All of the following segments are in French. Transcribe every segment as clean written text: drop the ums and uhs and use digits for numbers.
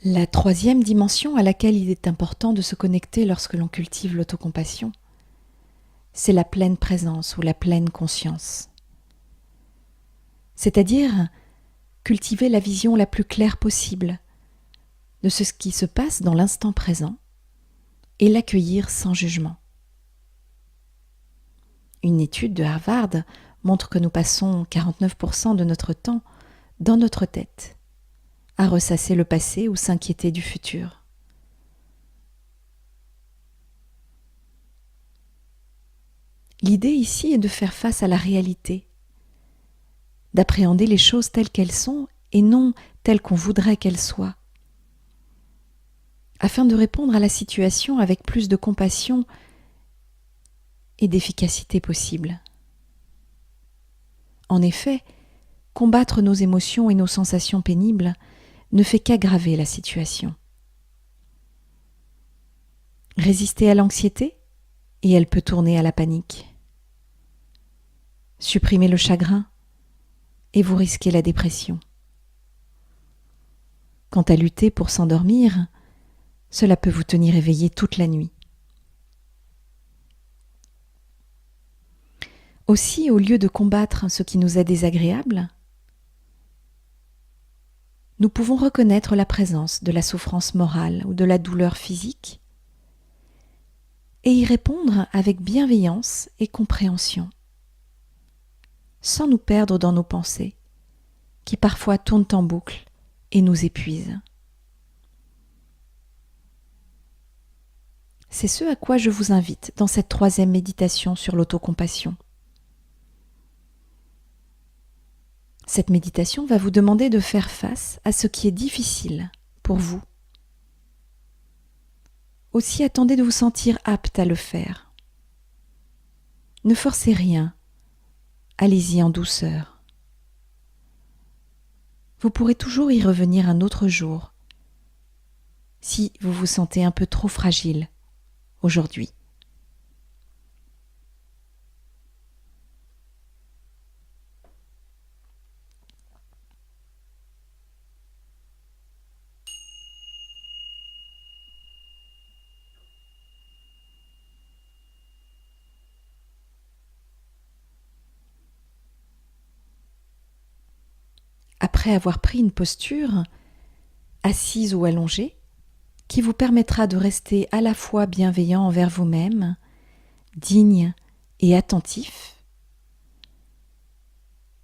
La troisième dimension à laquelle il est important de se connecter lorsque l'on cultive l'autocompassion, c'est la pleine présence ou la pleine conscience. C'est-à-dire cultiver la vision la plus claire possible de ce qui se passe dans l'instant présent et l'accueillir sans jugement. Une étude de Harvard montre que nous passons 49% de notre temps dans notre tête, à ressasser le passé ou s'inquiéter du futur. L'idée ici est de faire face à la réalité, d'appréhender les choses telles qu'elles sont et non telles qu'on voudrait qu'elles soient, afin de répondre à la situation avec plus de compassion et d'efficacité possible. En effet, combattre nos émotions et nos sensations pénibles ne fait qu'aggraver la situation. Résister à l'anxiété, et elle peut tourner à la panique. Supprimez le chagrin, et vous risquez la dépression. Quant à lutter pour s'endormir, cela peut vous tenir éveillé toute la nuit. Aussi, au lieu de combattre ce qui nous est désagréable, nous pouvons reconnaître la présence de la souffrance morale ou de la douleur physique et y répondre avec bienveillance et compréhension, sans nous perdre dans nos pensées, qui parfois tournent en boucle et nous épuisent. C'est ce à quoi je vous invite dans cette troisième méditation sur l'autocompassion. Cette méditation va vous demander de faire face à ce qui est difficile pour vous. Aussi, attendez de vous sentir apte à le faire. Ne forcez rien, allez-y en douceur. Vous pourrez toujours y revenir un autre jour, si vous vous sentez un peu trop fragile aujourd'hui. Après avoir pris une posture, assise ou allongée, qui vous permettra de rester à la fois bienveillant envers vous-même, digne et attentif,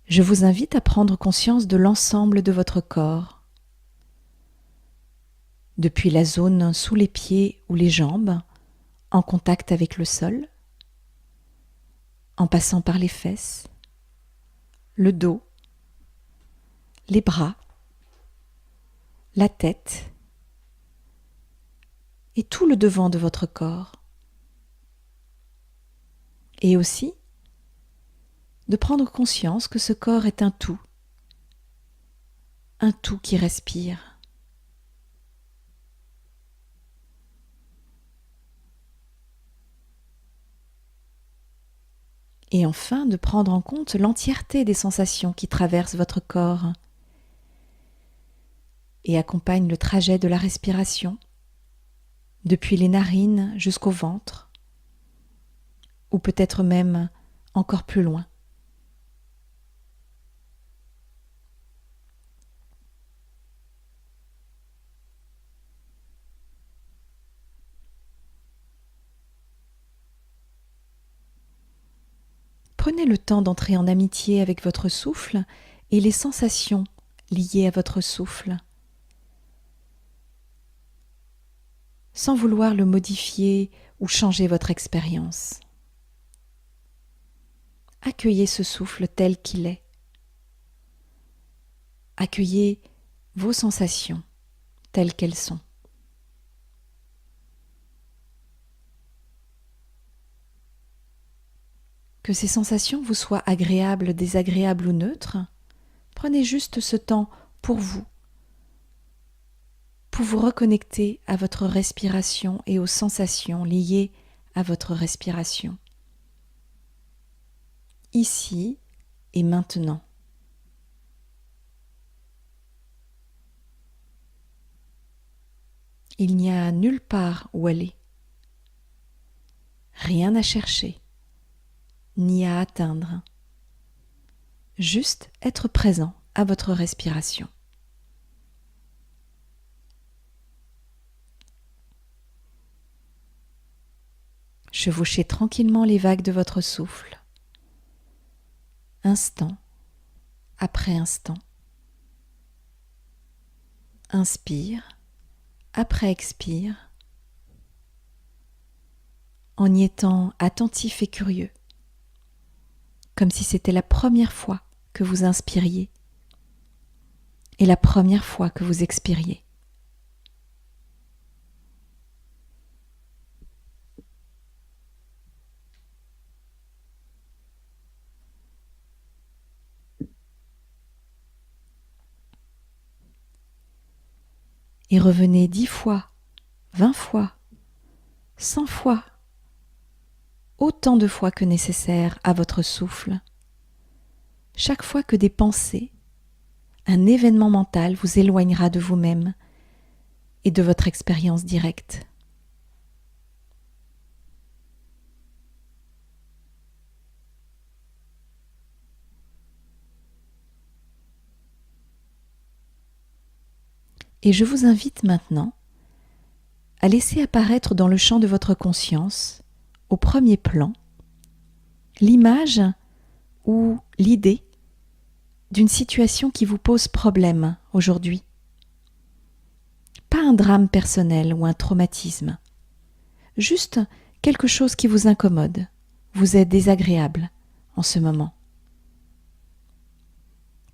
je vous invite à prendre conscience de l'ensemble de votre corps, depuis la zone sous les pieds ou les jambes, en contact avec le sol, en passant par les fesses, le dos, les bras, la tête et tout le devant de votre corps. Et aussi de prendre conscience que ce corps est un tout qui respire. Et enfin de prendre en compte l'entièreté des sensations qui traversent votre corps et accompagne le trajet de la respiration, depuis les narines jusqu'au ventre, ou peut-être même encore plus loin. Prenez le temps d'entrer en amitié avec votre souffle et les sensations liées à votre souffle. sans vouloir le modifier ou changer votre expérience. Accueillez ce souffle tel qu'il est. Accueillez vos sensations telles qu'elles sont. Que ces sensations vous soient agréables, désagréables ou neutres, prenez juste ce temps pour vous reconnecter à votre respiration et aux sensations liées à votre respiration. Ici et maintenant. Il n'y a nulle part où aller. Rien à chercher, ni à atteindre. Juste être présent à votre respiration. Chevauchez tranquillement les vagues de votre souffle, instant après instant. Inspire, après expire, en y étant attentif et curieux, comme si c'était la première fois que vous inspiriez et la première fois que vous expiriez. Et revenez 10 fois, 20 fois, 100 fois, autant de fois que nécessaire à votre souffle. Chaque fois que des pensées, un événement mental vous éloignera de vous-même et de votre expérience directe. Et je vous invite maintenant à laisser apparaître dans le champ de votre conscience, au premier plan, l'image ou l'idée d'une situation qui vous pose problème aujourd'hui. Pas un drame personnel ou un traumatisme, juste quelque chose qui vous incommode, vous est désagréable en ce moment.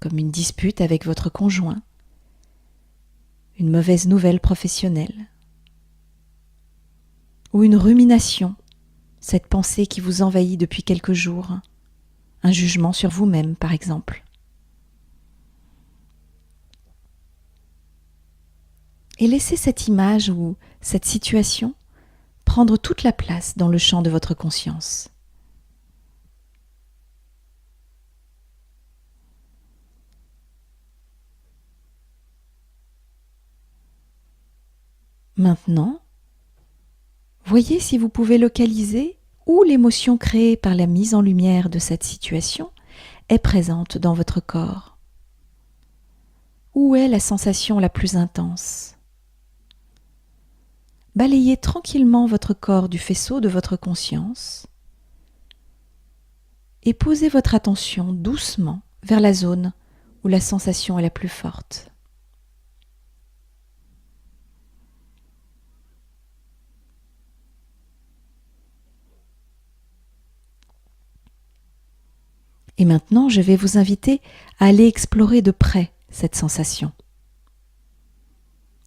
Comme une dispute avec votre conjoint, une mauvaise nouvelle professionnelle, ou une rumination, cette pensée qui vous envahit depuis quelques jours, un jugement sur vous-même par exemple. Et laissez cette image ou cette situation prendre toute la place dans le champ de votre conscience. Maintenant, voyez si vous pouvez localiser où l'émotion créée par la mise en lumière de cette situation est présente dans votre corps. Où est la sensation la plus intense ? Balayez tranquillement votre corps du faisceau de votre conscience et posez votre attention doucement vers la zone où la sensation est la plus forte. Et maintenant, je vais vous inviter à aller explorer de près cette sensation.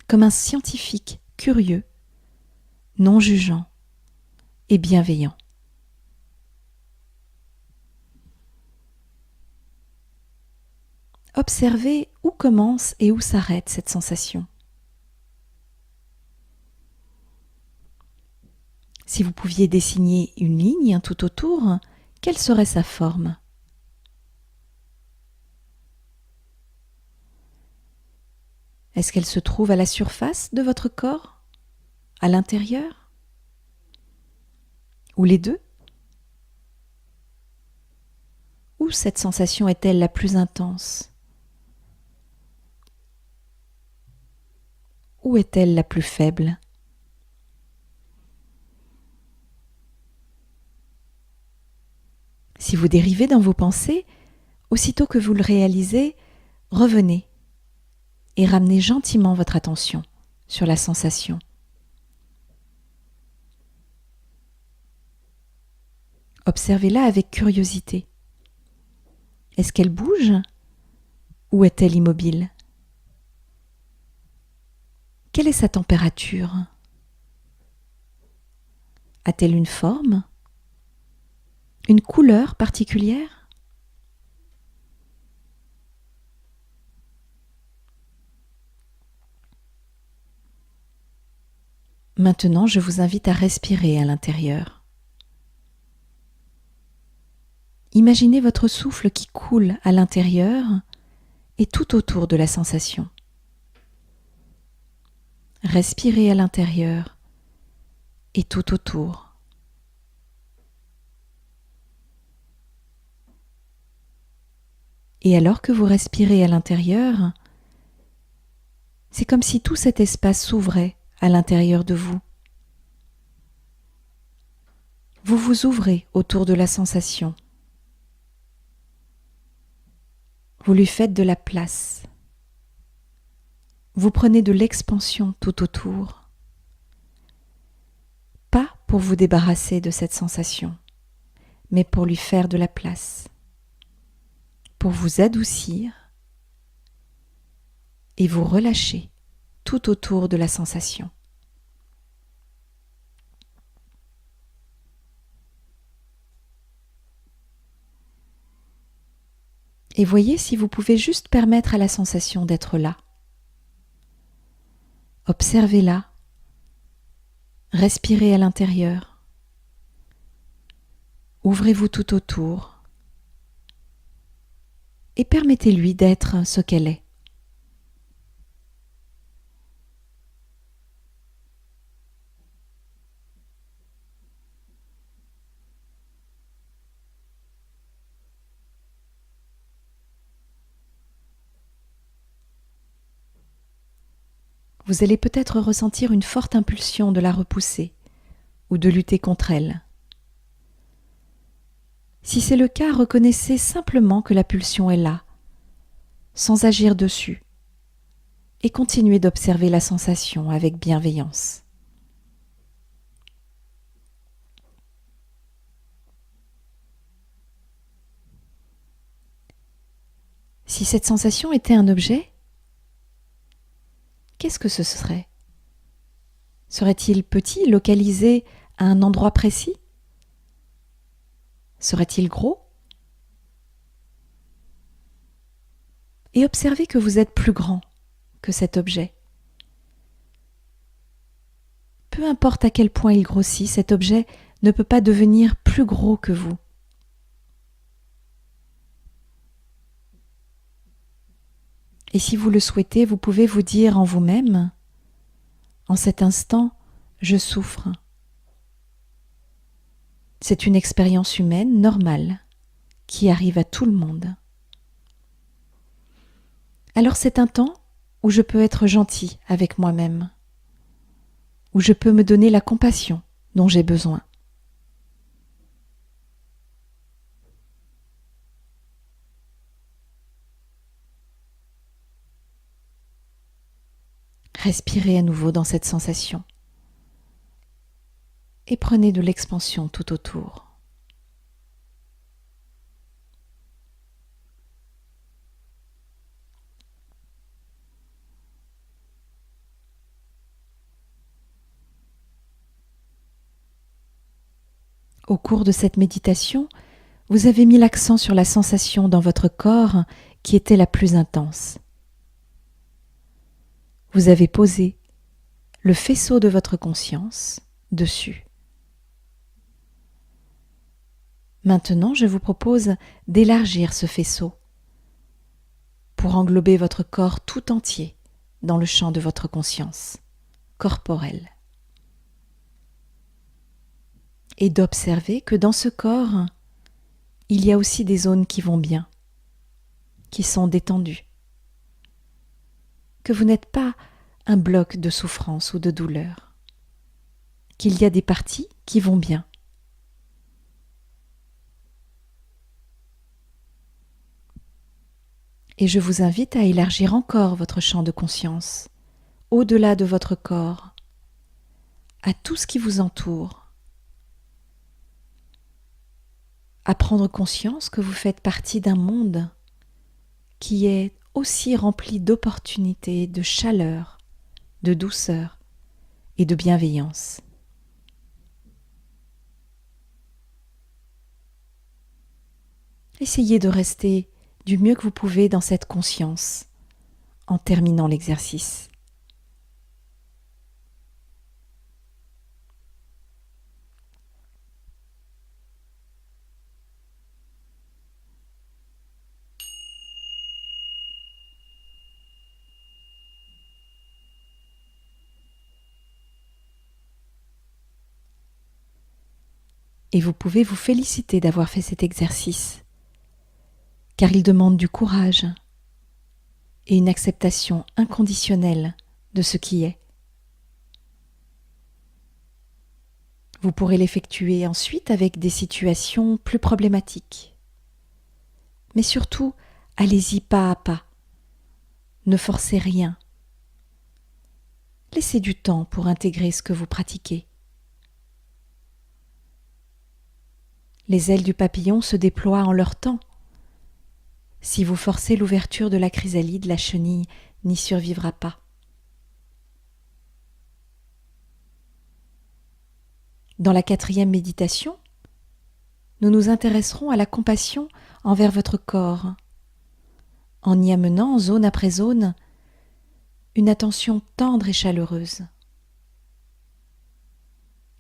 Comme un scientifique curieux, non jugeant et bienveillant. Observez où commence et où s'arrête cette sensation. Si vous pouviez dessiner une ligne tout autour, quelle serait sa forme ? Est-ce qu'elle se trouve à la surface de votre corps ? À l'intérieur ? Ou les deux ? Où cette sensation est-elle la plus intense ? Où est-elle la plus faible ? Si vous dérivez dans vos pensées, aussitôt que vous le réalisez, revenez et ramenez gentiment votre attention sur la sensation. Observez-la avec curiosité. Est-ce qu'elle bouge ou est-elle immobile? Quelle est sa température? A-t-elle une forme? Une couleur particulière? Maintenant, je vous invite à respirer à l'intérieur. Imaginez votre souffle qui coule à l'intérieur et tout autour de la sensation. Respirez à l'intérieur et tout autour. Et alors que vous respirez à l'intérieur, c'est comme si tout cet espace s'ouvrait à l'intérieur de vous. Vous vous ouvrez autour de la sensation. Vous lui faites de la place. Vous prenez de l'expansion tout autour. Pas pour vous débarrasser de cette sensation, mais pour lui faire de la place, pour vous adoucir et vous relâcher tout autour de la sensation. Et voyez si vous pouvez juste permettre à la sensation d'être là. Observez-la, respirez à l'intérieur, ouvrez-vous tout autour et permettez-lui d'être ce qu'elle est. Vous allez peut-être ressentir une forte impulsion de la repousser ou de lutter contre elle. Si c'est le cas, reconnaissez simplement que la pulsion est là, sans agir dessus, et continuez d'observer la sensation avec bienveillance. Si cette sensation était un objet, qu'est-ce que ce serait? Serait-il petit, localisé à un endroit précis? Serait-il gros? Et observez que vous êtes plus grand que cet objet. Peu importe à quel point il grossit, cet objet ne peut pas devenir plus gros que vous. Et si vous le souhaitez, vous pouvez vous dire en vous-même, en cet instant, je souffre. C'est une expérience humaine normale qui arrive à tout le monde. Alors c'est un temps où je peux être gentil avec moi-même, où je peux me donner la compassion dont j'ai besoin. Respirez à nouveau dans cette sensation et prenez de l'expansion tout autour. Au cours de cette méditation, vous avez mis l'accent sur la sensation dans votre corps qui était la plus intense. Vous avez posé le faisceau de votre conscience dessus. Maintenant, je vous propose d'élargir ce faisceau pour englober votre corps tout entier dans le champ de votre conscience corporelle. Et d'observer que dans ce corps, il y a aussi des zones qui vont bien, qui sont détendues, que vous n'êtes pas un bloc de souffrance ou de douleur, qu'il y a des parties qui vont bien. Et je vous invite à élargir encore votre champ de conscience, au-delà de votre corps, à tout ce qui vous entoure. à prendre conscience que vous faites partie d'un monde qui est aussi rempli d'opportunités, de chaleur, de douceur et de bienveillance. Essayez de rester du mieux que vous pouvez dans cette conscience en terminant l'exercice. Et vous pouvez vous féliciter d'avoir fait cet exercice, car il demande du courage et une acceptation inconditionnelle de ce qui est. Vous pourrez l'effectuer ensuite avec des situations plus problématiques. Mais surtout, allez-y pas à pas. Ne forcez rien. Laissez du temps pour intégrer ce que vous pratiquez. Les ailes du papillon se déploient en leur temps. Si vous forcez l'ouverture de la chrysalide, la chenille n'y survivra pas. Dans la 4e méditation, nous nous intéresserons à la compassion envers votre corps, en y amenant, zone après zone, une attention tendre et chaleureuse.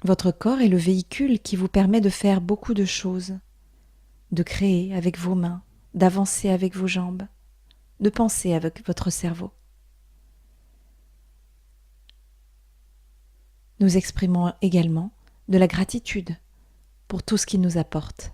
Votre corps est le véhicule qui vous permet de faire beaucoup de choses, de créer avec vos mains, d'avancer avec vos jambes, de penser avec votre cerveau. Nous exprimons également de la gratitude pour tout ce qu'il nous apporte.